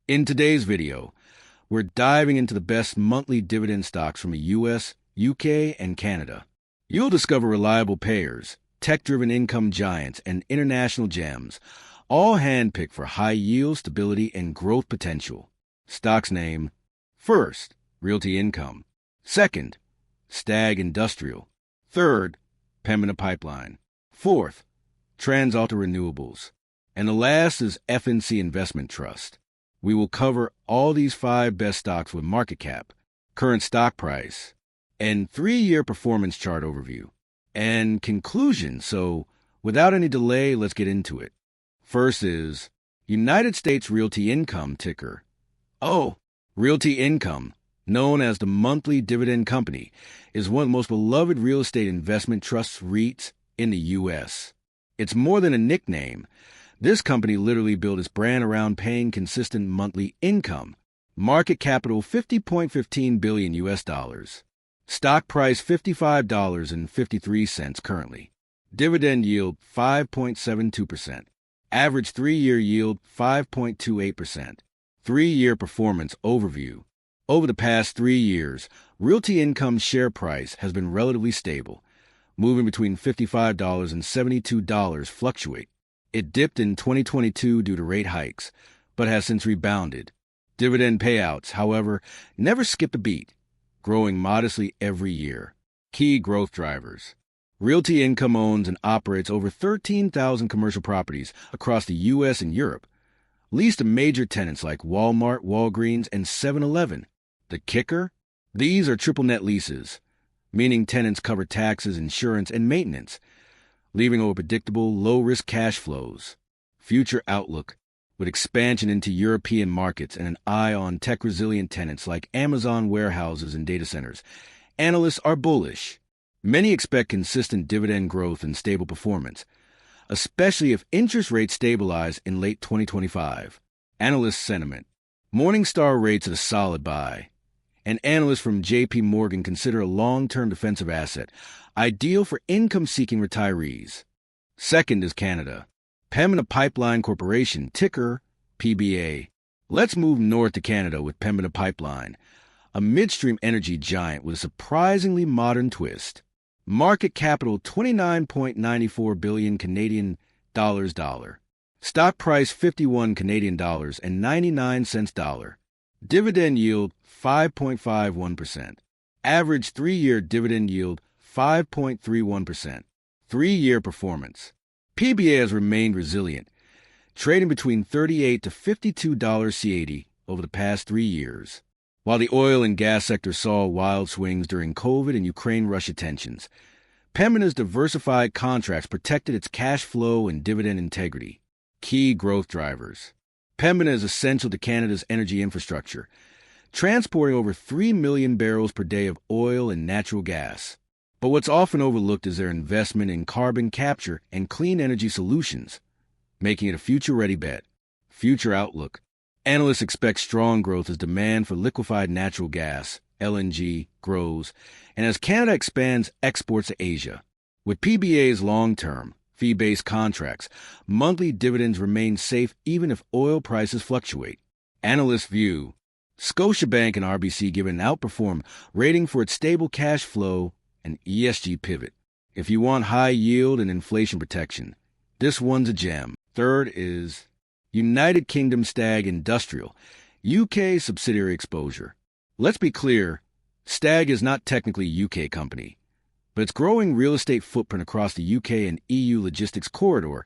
In today's video, we're diving into the best monthly dividend stocks from the US, UK, and Canada. You'll discover reliable payers, tech-driven income giants, and international gems, all handpicked for high yield, stability, and growth potential. Stocks name: first, Realty Income; second, Stag Industrial; third, Pembina Pipeline; fourth, TransAlta Renewables; and the last is FNC Investment Trust. We will cover all these 5 best stocks with market cap, current stock price, and 3-year performance chart overview, and conclusion. So, without any delay, let's get into it. First is United States Realty Income, ticker. Realty Income, known as the monthly dividend company, is one of the most beloved real estate investment trusts, REITs, in the U.S. It's more than a nickname. This company literally built its brand around paying consistent monthly income. Market capital $50.15 billion US dollars. Stock price $55.53 currently. Dividend yield 5.72%. Average 3-year yield 5.28%. 3-year performance overview. Over the past 3 years, Realty Income's share price has been relatively stable, moving between $55 and $72 fluctuate. It dipped in 2022 due to rate hikes, but has since rebounded. Dividend payouts, however, never skip a beat, growing modestly every year. Key growth drivers. Realty Income owns and operates over 13,000 commercial properties across the U.S. and Europe, leased to major tenants like Walmart, Walgreens, and 7-Eleven. The kicker? These are triple net leases, meaning tenants cover taxes, insurance, and maintenance, leaving over predictable, low-risk cash flows. Future outlook. With expansion into European markets and an eye on tech-resilient tenants like Amazon warehouses and data centers, analysts are bullish. Many expect consistent dividend growth and stable performance, especially if interest rates stabilize in late 2025. Analyst sentiment. Morningstar rates it a solid buy, and analysts from J.P. Morgan consider a long-term defensive asset, ideal for income-seeking retirees. Second is Canada. Pembina Pipeline Corporation, ticker PBA. Let's move north to Canada with Pembina Pipeline, a midstream energy giant with a surprisingly modern twist. Market capital $29.94 billion Canadian dollars. Stock price 51 Canadian dollars and 99 cents dollar. Dividend yield 5.51%. Average 3-year dividend yield 5.31%. 3-year performance. PBA has remained resilient, trading between $38 to $52 CAD over the past 3 years. While the oil and gas sector saw wild swings during COVID and Ukraine-Russia tensions, Pembina's diversified contracts protected its cash flow and dividend integrity. Key growth drivers. Pembina is essential to Canada's energy infrastructure, transporting over 3 million barrels per day of oil and natural gas. But what's often overlooked is their investment in carbon capture and clean energy solutions, making it a future-ready bet. Future outlook. Analysts expect strong growth as demand for liquefied natural gas, LNG, grows, and as Canada expands exports to Asia. With PBA's long-term, fee-based contracts, monthly dividends remain safe even if oil prices fluctuate. Analysts view Scotiabank and RBC give an outperform rating for its stable cash flow and ESG pivot. If you want high yield and inflation protection, this one's a gem. Third is United Kingdom Stag Industrial, UK subsidiary exposure. Let's be clear, Stag is not technically a UK company, but its growing real estate footprint across the UK and EU logistics corridor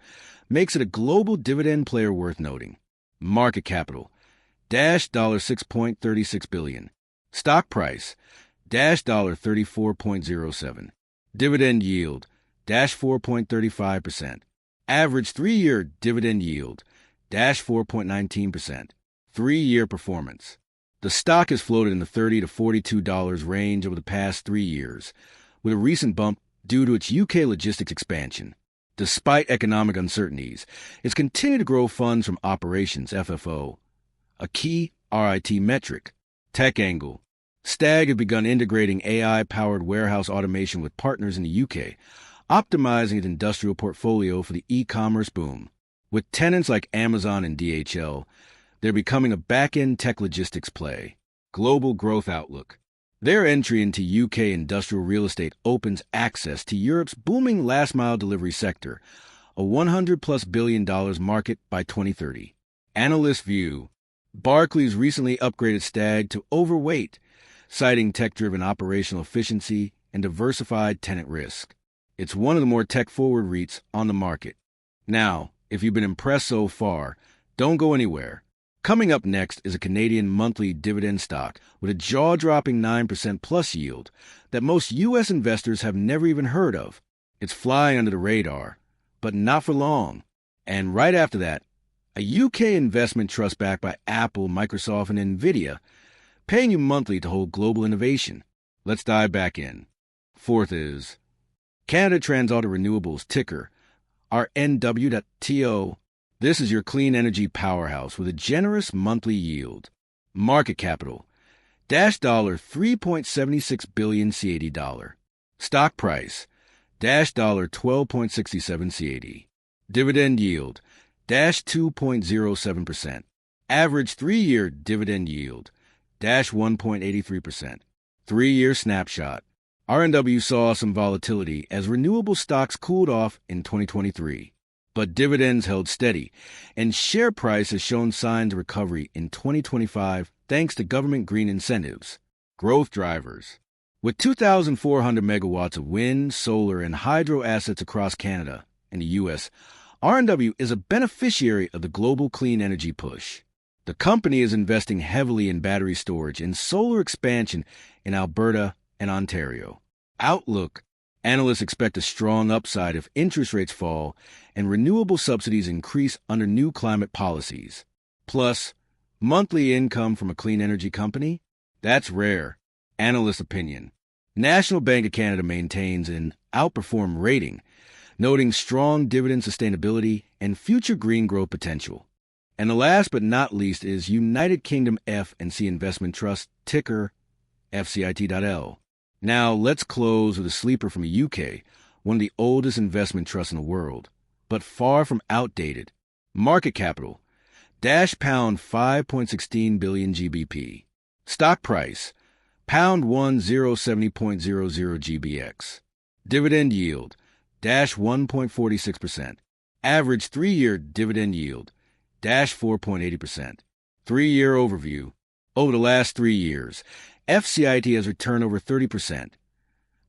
makes it a global dividend player worth noting. Market capital $6.36 billion. Stock price $34.07. Dividend yield 4.35%. Average 3-year dividend yield 4.19%. 3-year performance. The stock has floated in the $30 to $42 range over the past 3 years, with a recent bump due to its UK logistics expansion. Despite economic uncertainties, it's continued to grow funds from operations, FFO, a key RIT metric. Tech angle. Stag has begun integrating AI-powered warehouse automation with partners in the UK, optimizing its industrial portfolio for the e-commerce boom. With tenants like Amazon and DHL, They're becoming a back-end tech logistics play. Global growth outlook. Their entry into UK industrial real estate opens access to Europe's booming last-mile delivery sector, a $100+ billion market by 2030. Analyst view. Barclays recently upgraded Stag to overweight, citing tech-driven operational efficiency and diversified tenant risk. It's one of the more tech-forward REITs on the market. Now, if you've been impressed so far, don't go anywhere. Coming up next is a Canadian monthly dividend stock with a jaw-dropping 9% plus yield that most U.S. investors have never even heard of. It's flying under the radar, but not for long. And right after that, a UK investment trust backed by Apple, Microsoft, and Nvidia, paying you monthly to hold global innovation. Let's dive back in. Fourth is Canada TransAlta Renewables, ticker RNW.TO. This is your clean energy powerhouse with a generous monthly yield. Market capital, $3.76 billion CAD. Stock price, $12.67 CAD. Dividend yield, -2.07%. Average 3-year dividend yield, -1.83%. 3-year snapshot. RNW saw some volatility as renewable stocks cooled off in 2023. But dividends held steady, and share price has shown signs of recovery in 2025 thanks to government green incentives. Growth drivers. With 2,400 megawatts of wind, solar, and hydro assets across Canada and the U.S., RNW is a beneficiary of the global clean energy push. The company is investing heavily in battery storage and solar expansion in Alberta and Ontario. Outlook. Analysts expect a strong upside if interest rates fall and renewable subsidies increase under new climate policies. Plus, monthly income from a clean energy company? That's rare. Analyst opinion. National Bank of Canada maintains an outperform rating, noting strong dividend sustainability and future green growth potential. And the last but not least is United Kingdom F&C Investment Trust, ticker FCIT.L. Now, let's close with a sleeper from the UK, one of the oldest investment trusts in the world, but far from outdated. Market capital, £pound 5.16 billion GBP. Stock price, pound 1070.00 GBX. Dividend yield, -1.46%. Average 3-year dividend yield, -4.80%. 3-year overview. Over the last 3 years, FCIT has returned over 30%,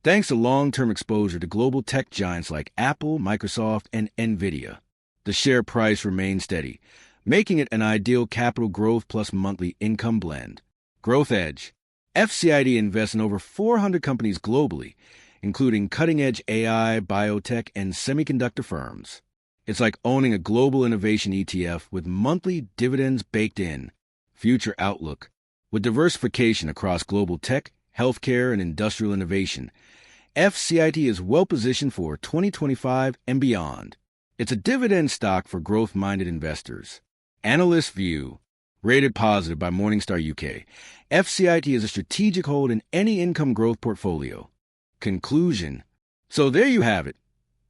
thanks to long-term exposure to global tech giants like Apple, Microsoft, and Nvidia. The share price remains steady, making it an ideal capital growth plus monthly income blend. Growth edge. FCIT invests in over 400 companies globally, including cutting-edge AI, biotech, and semiconductor firms. It's like owning a global innovation ETF with monthly dividends baked in. Future outlook. With diversification across global tech, healthcare, and industrial innovation, FCIT is well-positioned for 2025 and beyond. It's a dividend stock for growth-minded investors. Analyst view. Rated positive by Morningstar UK, FCIT is a strategic hold in any income growth portfolio. Conclusion. So there you have it.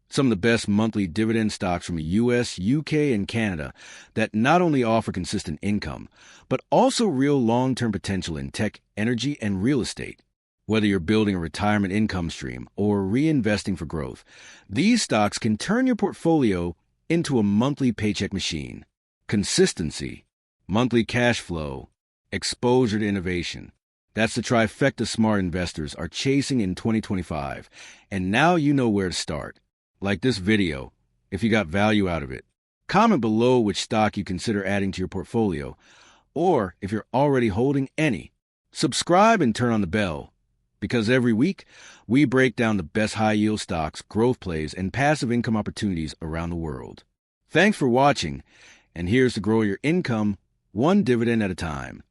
Some of the best monthly dividend stocks from the US, UK, and Canada that not only offer consistent income, but also real long-term potential in tech, energy, and real estate. Whether you're building a retirement income stream or reinvesting for growth, these stocks can turn your portfolio into a monthly paycheck machine. Consistency, monthly cash flow, exposure to innovation. That's the trifecta smart investors are chasing in 2025, and now you know where to start. Like this video, if you got value out of it. Comment below which stock you consider adding to your portfolio, or if you're already holding any. Subscribe and turn on the bell, because every week we break down the best high-yield stocks, growth plays, and passive income opportunities around the world. Thanks for watching, and here's to grow your income one dividend at a time.